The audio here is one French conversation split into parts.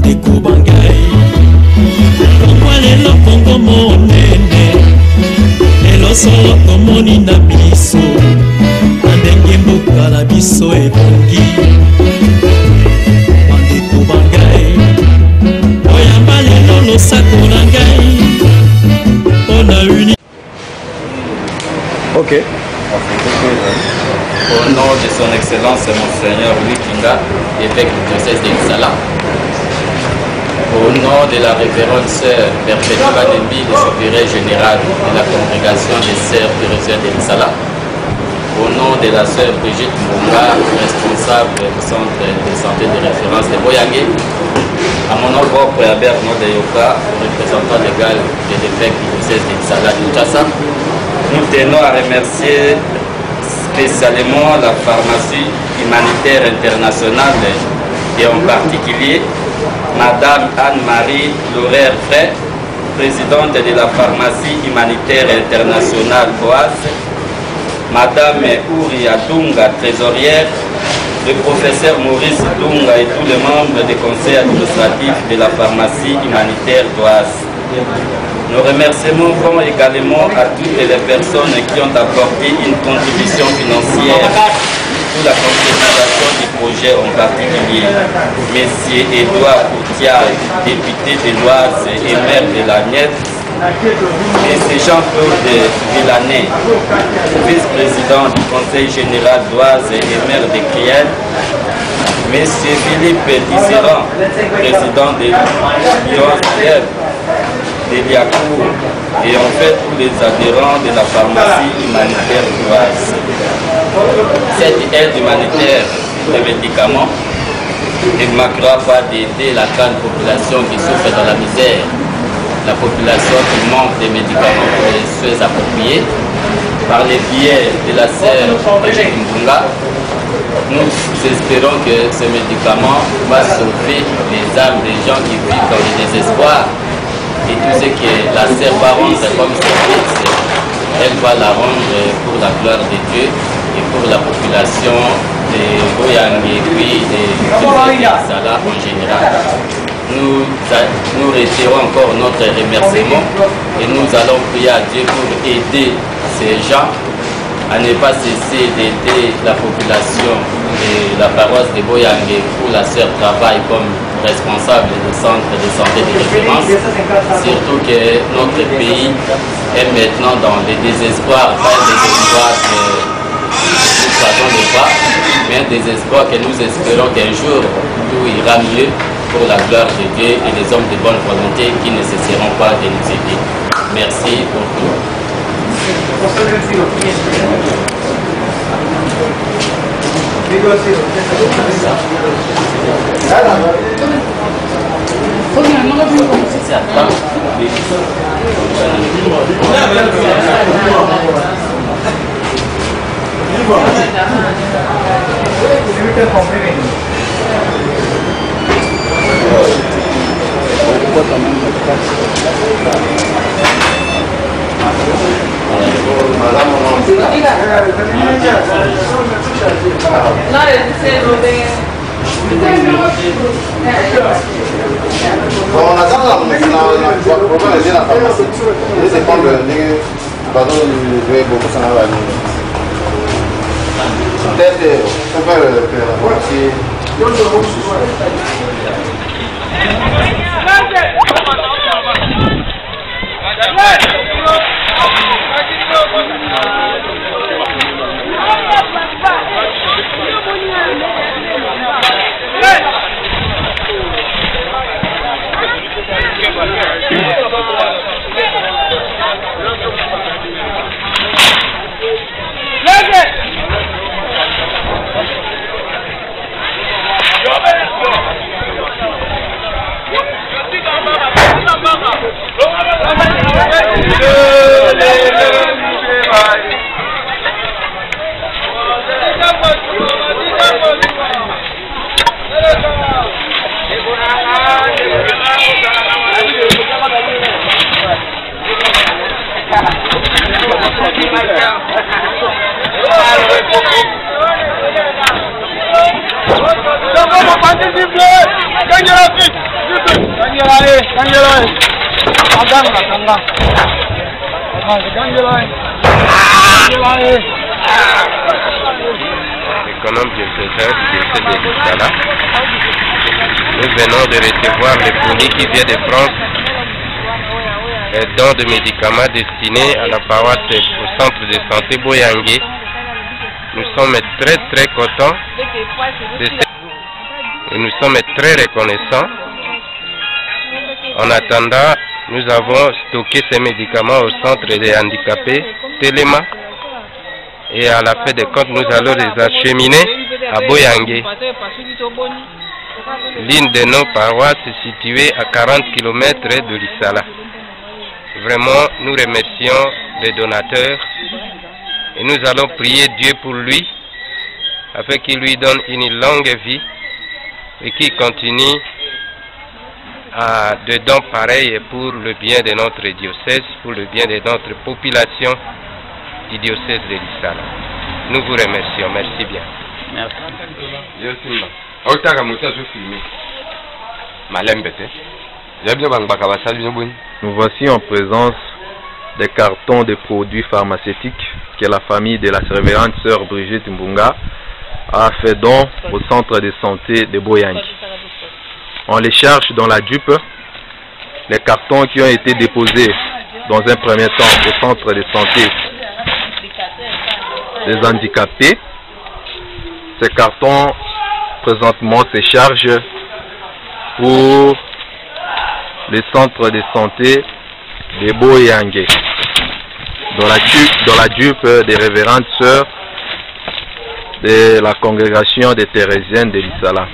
bandeko bangai pourkoi lelo kongo monene lelo solo tomoni na biso na ndenge mboka na biso ebongi bandeko bangai oyamba lelo losako na ngai mpona uni. Ok. Au nom de son excellence Monseigneur Louis Kinga, évêque du diocèse d'Ixala, au nom de la révérende sœur Perpétua Nembi, le supérieur général de la congrégation des sœurs péruviennes d'Ixala, au nom de la sœur Brigitte Munga, responsable du centre de santé de référence de Boyangé, à mon nom propre Albert Nodeyoka, représentant légal de l'évêque du diocèse d'Ixala Kinshasa, nous tenons à remercier spécialement la pharmacie humanitaire internationale et en particulier Madame Anne-Marie Laurère-Frey, présidente de la pharmacie humanitaire internationale OAS, Madame Ouria Dunga, trésorière, le professeur Maurice Dunga et tous les membres du conseil administratif de la pharmacie humanitaire d'OAS. Nos remerciements vont également à toutes les personnes qui ont apporté une contribution financière pour la concrétisation du projet en particulier. Monsieur Edouard Outial, député de l'Oise et maire de la Niette, Monsieur Jean-Claude Villanay, vice-président du conseil général d'Oise et maire de Criel, Monsieur Philippe Tisserand, président de l'Oise de Liacour, et en fait tous les adhérents de la pharmacie humanitaire d'Oise. Cette aide humanitaire de médicaments ne manquera pas d'aider la grande population qui souffre dans la misère, la population qui manque de médicaments pour les soins appropriés. Par le biais de la sœur Brigitte Munga, nous espérons que ce médicament va sauver les âmes des gens qui vivent dans le désespoir. Et tout ce que la sœur va rendre comme service, elle va la rendre pour la gloire de Dieu et pour la population de Boyangé et puis de Zala en général. Nous retirons encore notre remerciement et nous allons prier à Dieu pour aider ces gens à ne pas cesser d'aider la population de la paroisse de Boyangé où la sœur travaille comme responsable du centre de santé de référence, surtout que notre pays est maintenant dans le désespoir, pas un désespoir que nous savons pas, mais un désespoir que nous espérons qu'un jour tout ira mieux pour la gloire de Dieu et des hommes de bonne volonté qui ne cesseront pas de nous aider. Merci pour tout. On attend la pharmacie. C'est quand le pardon, je vais beaucoup s'en aller. Peut-être on va le pharmacie. Participer, gagner l'Afrique. Économe diocésain du diocèse de Lissala. Nous venons de recevoir les fournis qui viennent de France, et dons de médicaments destinés à la paroisse au centre de santé Boyangé. Nous sommes très contents de et nous sommes très reconnaissants. En attendant, nous avons stocké ces médicaments au centre des handicapés Téléma et à la fin des comptes, nous allons les acheminer à Boyangé. L'une de nos paroisses est située à 40 km de Lissala. Vraiment, nous remercions les donateurs et nous allons prier Dieu pour lui afin qu'il lui donne une longue vie et qu'il continue à de dons pareils pour le bien de notre diocèse, pour le bien de notre population du diocèse de Lissala. Nous vous remercions. Merci bien. Merci. Nous voici en présence des cartons de produits pharmaceutiques que la famille de la révérende sœur Brigitte Mbunga a fait don au centre de santé de Boyangé. On les cherche dans la dupe, les cartons qui ont été déposés dans un premier temps au centre de santé des handicapés. Ces cartons présentement se chargent pour le centre de santé de Boyangé, dans la dupe des révérendes sœurs de la congrégation des Thérésiennes de Lissala.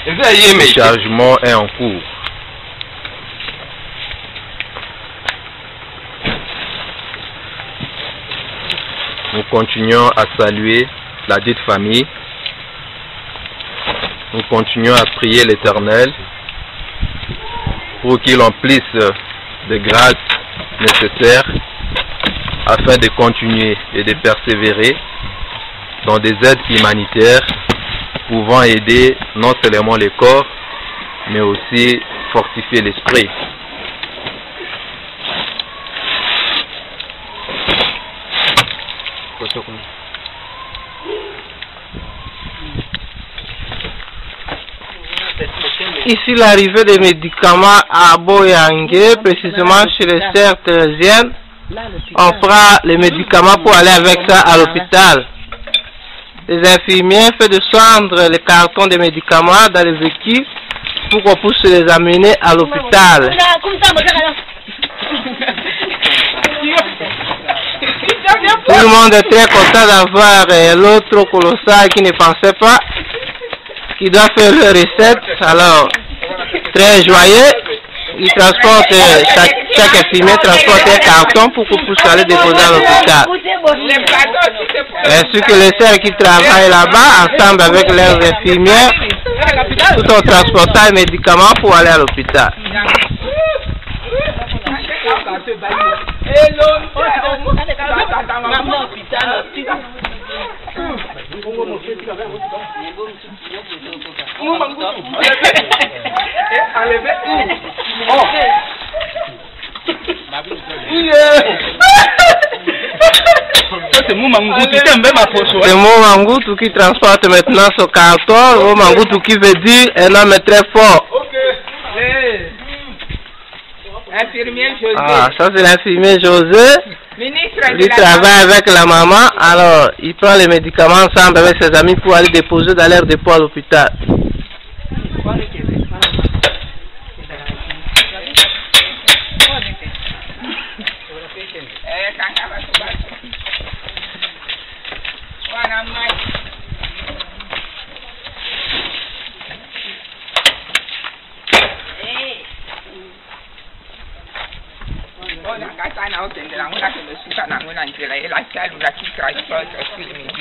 Le chargement est en cours. Nous continuons à saluer la dite famille. Nous continuons à prier l'Éternel pour qu'il emplisse de grâces nécessaires afin de continuer et de persévérer dans des aides humanitaires pouvant aider non seulement le corps, mais aussi fortifier l'esprit. Ici l'arrivée des médicaments à Boyangé, précisément chez les sœurs thérésiennes. On fera les médicaments pour aller avec ça à l'hôpital. Les infirmiers font descendre les cartons de médicaments dans les équipes pour qu'on puisse les amener à l'hôpital. Tout le monde est très content d'avoir l'autre colossal qui ne pensait pas, qui doit faire le recette. Alors, très joyeux, il transporte, chaque infirmier transporte un carton pour qu'on puisse aller déposer à l'hôpital. Ainsi que les sœurs qui travaillent là-bas, ensemble avec leurs infirmières, tout en transportant les médicaments pour aller à l'hôpital. C'est Moumangoutou qui transporte maintenant ce carton. Moumangoutou qui veut dire un homme très fort. Ah, ça c'est l'infirmier José. Il travaille avec la maman. Alors, il prend les médicaments ensemble avec ses amis pour aller déposer dans leur dépôt à l'hôpital.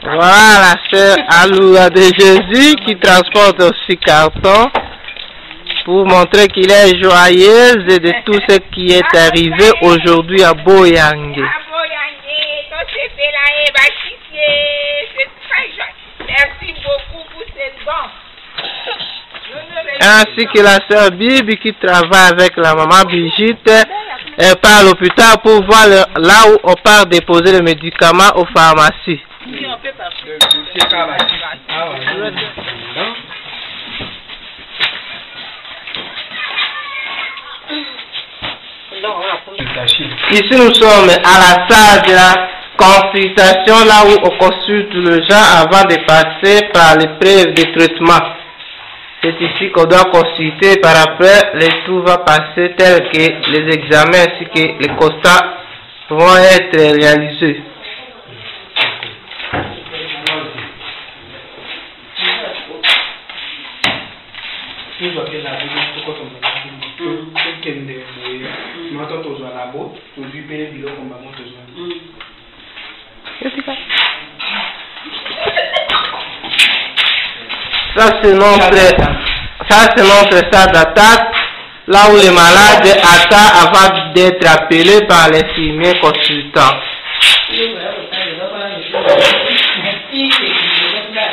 Voilà, c'est Aloula de Jésus qui transporte aussi carton pour montrer qu'il est joyeuse de tout ce qui est arrivé aujourd'hui à Boyangé. Merci beaucoup pour ces dons. ainsi que la sœur Bibi qui travaille avec la maman Brigitte. Elle part à l'hôpital pour voir là où on part déposer les médicaments aux pharmacies. Ici nous sommes à la salle de la consultation, là où on consulte le gens avant de passer par l'épreuve de traitement. C'est ici qu'on doit consulter, par après les tout va passer tels que les examens ainsi que les constats vont être réalisés. Ça c'est notre salle d'attente, là où les malades attendent avant d'être appelés par l'infirmier consultant.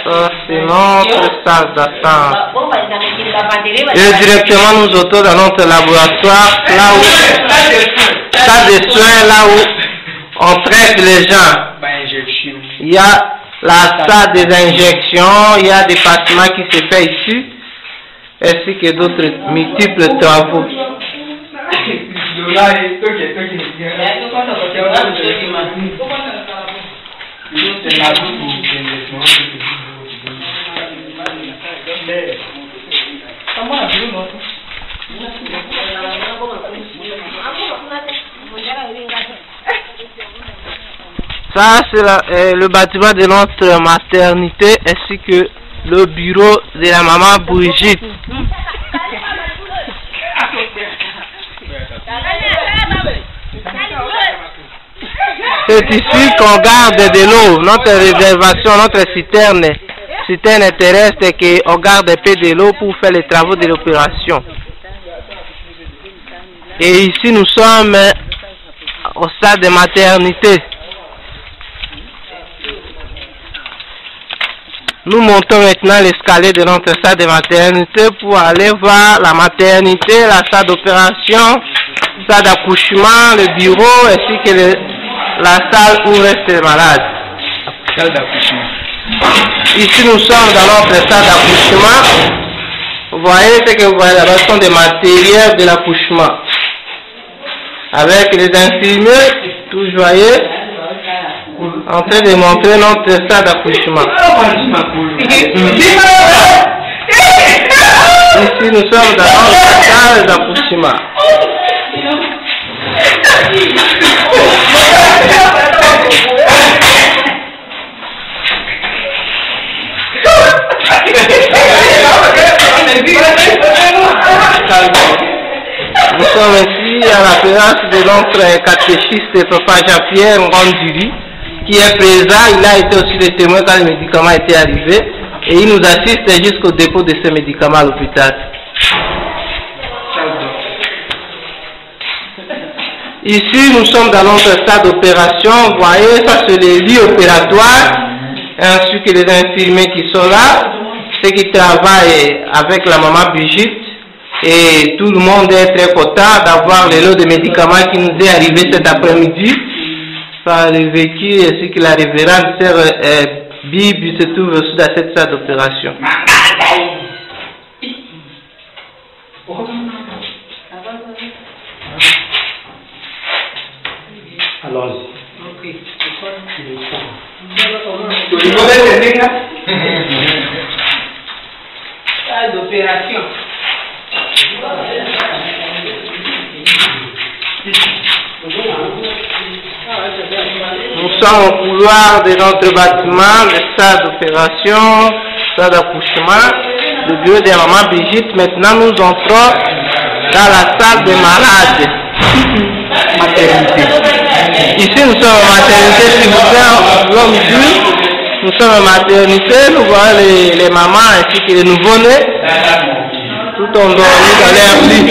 Ça c'est notre salle d'attente. Et directement nous autres dans notre laboratoire, là où salle de soins, là où on traite les gens. Il y a la salle des injections, il y a des bâtiments qui se fait ici, ainsi que d'autres multiples travaux. Ça, c'est le bâtiment de notre maternité ainsi que le bureau de la maman Brigitte. C'est ici qu'on garde de l'eau, notre réservation, notre citerne terrestre, qu'on garde un peu de l'eau pour faire les travaux de l'opération. Et ici, nous sommes au stade de maternité. Nous montons maintenant l'escalier de notre salle de maternité pour aller voir la maternité, la salle d'opération, la salle d'accouchement, le bureau ainsi que la salle où restent les malades. Salle d'accouchement. Ici nous sommes dans notre salle d'accouchement. Vous voyez ce que vous voyez là-bas sont des matériels de l'accouchement. Avec les infirmiers, tout joyeux, en train de montrer notre salle d'accouchement. Ici nous sommes dans notre salle d'accouchement. Nous sommes ici à la présence de notre catéchiste, Papa Jean-Pierre Ngondili, qui est présent. Il a été aussi le témoin quand les médicaments étaient arrivés et il nous assiste jusqu'au dépôt de ces médicaments à l'hôpital. Ici, nous sommes dans notre salle d'opération. Vous voyez, ça c'est les lits opératoires, ainsi que les infirmiers qui sont là, ceux qui travaillent avec la maman Brigitte. Et tout le monde est très content d'avoir le lot de médicaments qui nous est arrivé cet après-midi par le vécu ainsi que la révérende sœur Bibi se trouve aussi dans cette salle d'opération. Allons-y. Salle d'opération. Nous sommes au couloir de notre bâtiment, de salle d'opération, salle d'accouchement, le bureau de la maman Brigitte. Maintenant, nous entrons dans la salle des malades. Maternité. Ici, nous sommes en maternité, si vous faites l'homme dur. Nous sommes en maternité, nous voyons les mamans ainsi que les nouveau-nés, tout endormis dans leur lit.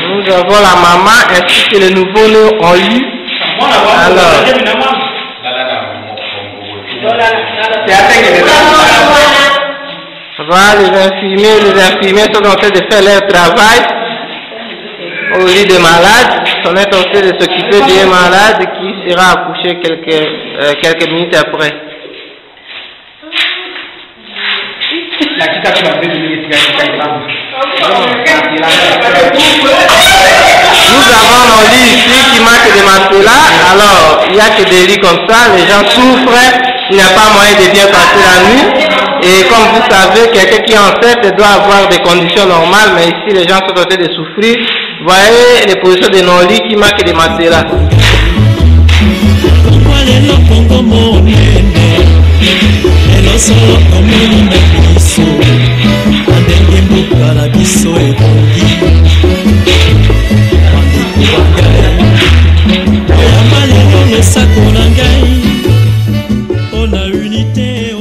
Nous avons la maman ainsi que les nouveau-nés en lit. Alors, Voilà, les infirmiers sont en train de faire leur travail au lit des malades. Ils sont en train de s'occuper d'un malade qui sera accouché quelques minutes après. Nous avons un lit ici qui manque de matelas. Alors, il n'y a que des lits comme ça. Les gens souffrent. Il n'y a pas moyen de bien passer la nuit. Et comme vous savez, quelqu'un qui est enceinte doit avoir des conditions normales. Mais ici, les gens sont en train de souffrir. Vous voyez les positions de nos lits qui manquent de matelas. On a unité,